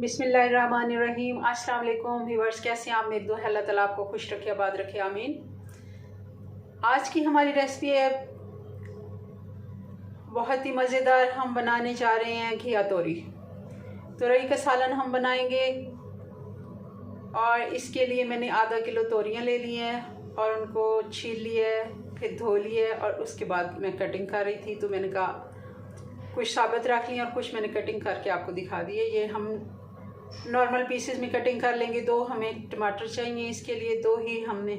बिस्मिल्लाहिर्रहमानिर्रहीम। अस्सलाम वालेकुम व्यूअर्स, कैसे हैं आप? मेरी दुआ है अल्लाह ताला आपको खुश रखे, आबाद रखे, आमीन। आज की हमारी रेसिपी है बहुत ही मज़ेदार। हम बनाने जा रहे हैं घिया तोरी। तोरई का सालन हम बनाएंगे और इसके लिए मैंने आधा किलो तोरियां ले ली हैं और उनको छील लिया है, फिर धो लिए और उसके बाद मैं कटिंग कर रही थी तो मैंने कहा कुछ साबित रख ली और कुछ मैंने कटिंग करके आपको दिखा दी है। ये हम नॉर्मल पीसेस में कटिंग कर लेंगे। 2 हमें टमाटर चाहिए, इसके लिए 2 ही हमने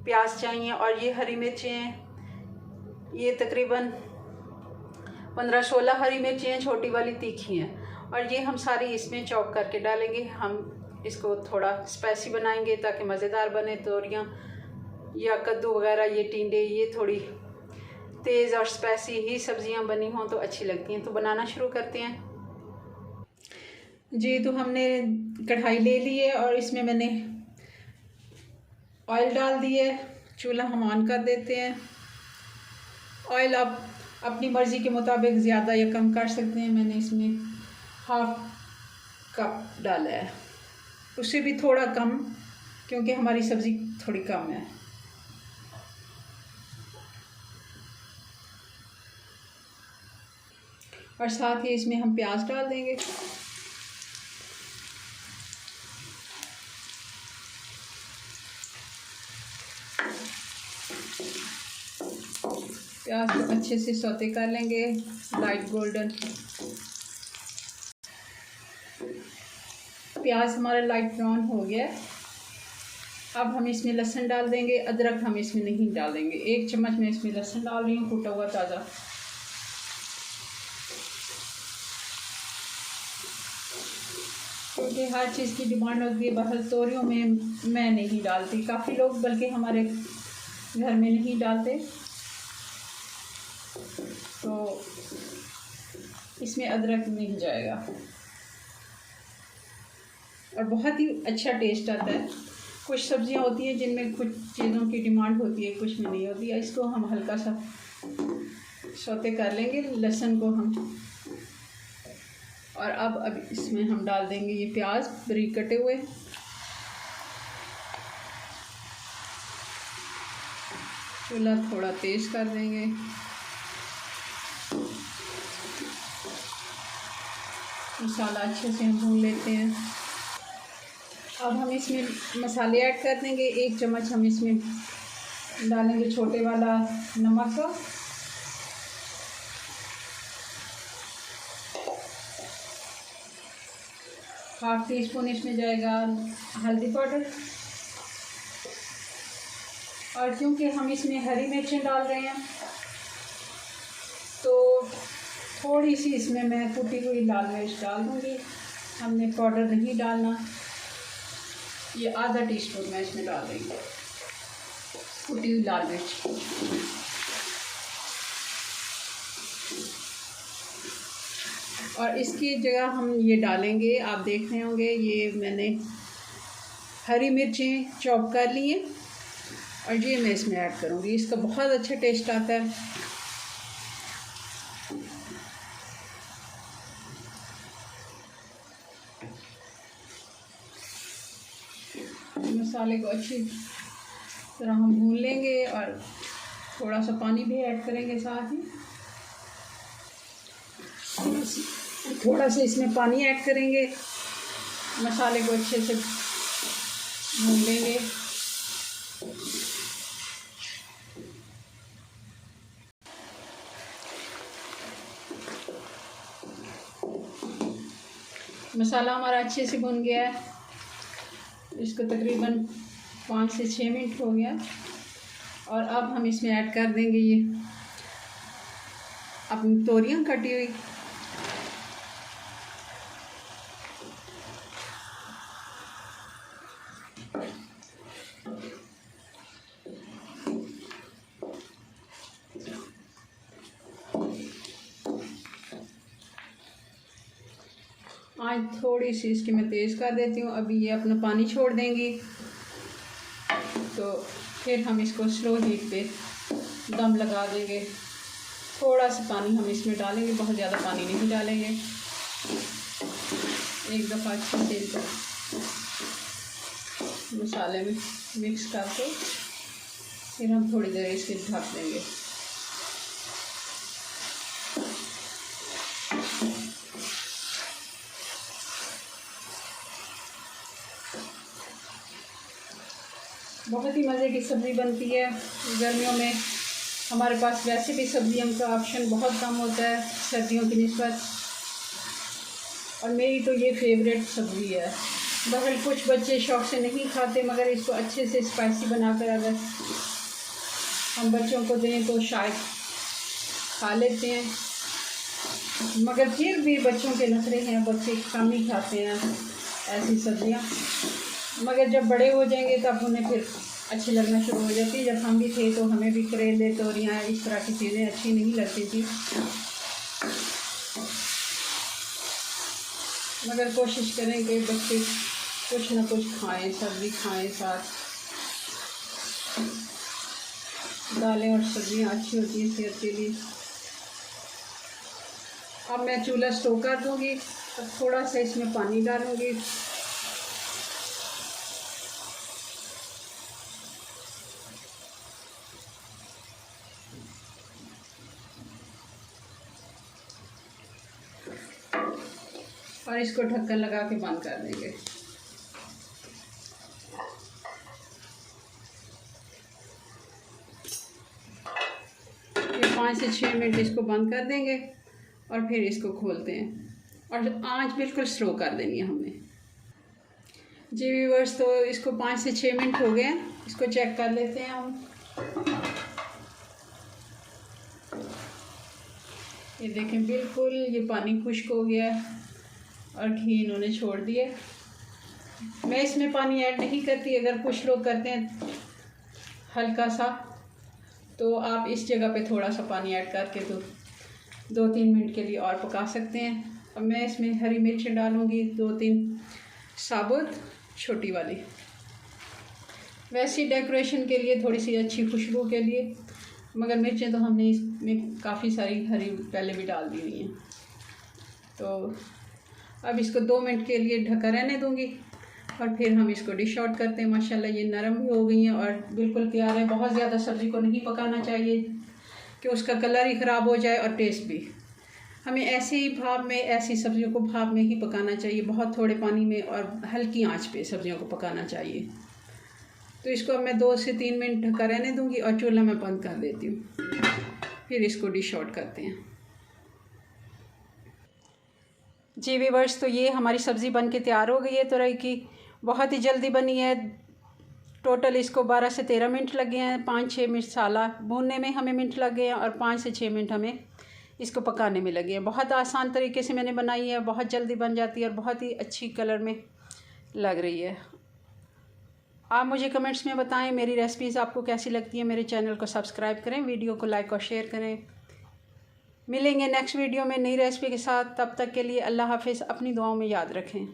प्याज चाहिए और ये हरी मिर्चें हैं। ये तकरीबन 15-16 हरी मिर्चें हैं, छोटी वाली तीखी हैं और ये हम सारी इसमें चॉप करके डालेंगे। हम इसको थोड़ा स्पाइसी बनाएंगे ताकि मज़ेदार बने। तोरियां या कद्दू वगैरह, ये टिंडे, ये थोड़ी तेज़ और स्पाइसी ही सब्जियां बनी हों तो अच्छी लगती हैं। तो बनाना शुरू करते हैं जी। तो हमने कढ़ाई ले ली है और इसमें मैंने ऑयल डाल दी है। चूल्हा हम ऑन कर देते हैं। ऑयल आप अपनी मर्ज़ी के मुताबिक ज़्यादा या कम कर सकते हैं। मैंने इसमें 1/2 कप डाला है, उससे भी थोड़ा कम क्योंकि हमारी सब्ज़ी थोड़ी कम है। और साथ ही इसमें हम प्याज डाल देंगे। प्याज को अच्छे से सौते कर लेंगे, लाइट गोल्डन। प्याज हमारा लाइट ब्राउन हो गया। अब हम इसमें लहसुन डाल देंगे। अदरक हम इसमें नहीं डालेंगे। 1 चम्मच मैं इसमें लहसुन डाल रही हूँ, कूटा हुआ ताज़ा। क्योंकि हर चीज़ की डिमांड होती है, बहल तोरियों में मैं नहीं डालती। काफ़ी लोग बल्कि हमारे घर में नहीं डालते, तो इसमें अदरक मिल जाएगा और बहुत ही अच्छा टेस्ट आता है। कुछ सब्जियां होती हैं जिनमें कुछ चीज़ों की डिमांड होती है, कुछ में नहीं होती है। इसको हम हल्का सा सौते कर लेंगे, लहसुन को हम। और अब इसमें हम डाल देंगे ये प्याज बारीक कटे हुए। चूल्हा थोड़ा तेज कर देंगे। मसाला अच्छे से हम भून लेते हैं। अब हम इसमें मसाले ऐड कर देंगे। 1 चम्मच हम इसमें डालेंगे छोटे वाला नमक, 1/2 टीस्पून इसमें जाएगा हल्दी पाउडर। और क्योंकि हम इसमें हरी मिर्चें डाल रहे हैं तो थोड़ी सी इसमें मैं कुटी हुई लाल मिर्च डाल दूँगी। हमने पाउडर नहीं डालना। ये आधा टीस्पून मैं इसमें डाल रही हूँ कुटी हुई लाल मिर्च। और इसकी जगह हम ये डालेंगे, आप देख रहे होंगे, ये मैंने हरी मिर्चें चॉप कर ली हैं और ये मैं इसमें ऐड करूँगी। इसका बहुत अच्छा टेस्ट आता है। मसाले को अच्छी तरह हम भून लेंगे और थोड़ा सा पानी भी ऐड करेंगे साथ ही। थोड़ा सा इसमें पानी ऐड करेंगे, मसाले को अच्छे से भून लेंगे। मसाला हमारा अच्छे से भुन गया है। इसको तकरीबन 5 से 6 मिनट हो गया। और अब हम इसमें ऐड कर देंगे ये अपनी तोरियां कटी हुई। आज थोड़ी सी इसकी मैं तेज़ कर देती हूँ। अभी ये अपना पानी छोड़ देंगी तो फिर हम इसको स्लो हीट पे दम लगा देंगे। थोड़ा सा पानी हम इसमें डालेंगे, बहुत ज़्यादा पानी नहीं डालेंगे। एक दफ़ा अच्छे से इनको मसाले में मिक्स करके फिर हम थोड़ी देर इसके ढक देंगे। बहुत ही मज़े की सब्ज़ी बनती है। गर्मियों में हमारे पास वैसे भी सब्जियों का ऑप्शन बहुत कम होता है सर्दियों की निस्बत, और मेरी तो ये फेवरेट सब्ज़ी है। बहरहाल कुछ बच्चे शौक़ से नहीं खाते, मगर इसको अच्छे से स्पाइसी बनाकर अगर हम बच्चों को दें तो शायद खा लेते हैं, मगर फिर भी बच्चों के नखरे हैं, बच्चे कम ही खाते हैं ऐसी सब्ज़ियाँ। मगर जब बड़े हो जाएंगे तब उन्हें फिर अच्छी लगना शुरू हो जाती है। जब हम भी थे तो हमें भी करेले, तोरियाँ, इस तरह की चीज़ें अच्छी नहीं लगती थी, मगर कोशिश करें कि बच्चे कुछ ना कुछ खाएं, सब्ज़ी खाएं, साथ दालें और सब्ज़ियाँ अच्छी होती हैं सेहत के लिए। अब मैं चूल्हा स्टोव कर दूँगी, अब थोड़ा सा इसमें पानी डालूँगी। और इसको ढक्कन लगा के बंद कर देंगे। फिर 5 से 6 मिनट इसको बंद कर देंगे और फिर इसको खोलते हैं, और आंच बिल्कुल स्लो कर देनी है हमने। जी व्यूअर्स, तो इसको 5 से 6 मिनट हो गए हैं, इसको चेक कर लेते हैं हम। ये देखें, बिल्कुल ये पानी खुश्क हो गया है और घी इन्होंने छोड़ दिया। मैं इसमें पानी ऐड नहीं करती, अगर कुछ लोग करते हैं हल्का सा, तो आप इस जगह पे थोड़ा सा पानी ऐड करके तो 2-3 मिनट के लिए और पका सकते हैं। अब मैं इसमें हरी मिर्च डालूँगी, 2-3 साबुत छोटी वाली, वैसी डेकोरेशन के लिए, थोड़ी सी अच्छी खुशबू के लिए, मगर मिर्चें तो हमने इसमें काफ़ी सारी हरी पहले भी डाल दी हुई हैं। तो अब इसको 2 मिनट के लिए ढका रहने दूँगी और फिर हम इसको डिश आउट करते हैं। माशाल्लाह ये नरम भी हो गई हैं और बिल्कुल तैयार है। बहुत ज़्यादा सब्ज़ी को नहीं पकाना चाहिए कि उसका कलर ही ख़राब हो जाए और टेस्ट भी। हमें ऐसे ही भाप में, ऐसी सब्ज़ियों को भाप में ही पकाना चाहिए, बहुत थोड़े पानी में और हल्की आंच पे सब्ज़ियों को पकाना चाहिए। तो इसको अब मैं 2 से 3 मिनट ढका रहने दूँगी और चूल्हा मैं बंद कर देती हूँ। फिर इसको डिश आउट करते हैं। जी व्यूअर्स, तो ये हमारी सब्ज़ी बन के तैयार हो गई है तुरई की। बहुत ही जल्दी बनी है। टोटल इसको 12 से 13 मिनट लगे हैं। 5-6 मसाला भूनने में हमें मिनट लग गए हैं और 5 से 6 मिनट हमें इसको पकाने में लगे हैं। बहुत आसान तरीके से मैंने बनाई है, बहुत जल्दी बन जाती है और बहुत ही अच्छी कलर में लग रही है। आप मुझे कमेंट्स में बताएं मेरी रेसिपीज़ आपको कैसी लगती है। मेरे चैनल को सब्सक्राइब करें, वीडियो को लाइक और शेयर करें। मिलेंगे नेक्स्ट वीडियो में नई रेसिपी के साथ। तब तक के लिए अल्लाह हाफ़िज़। अपनी दुआओं में याद रखें।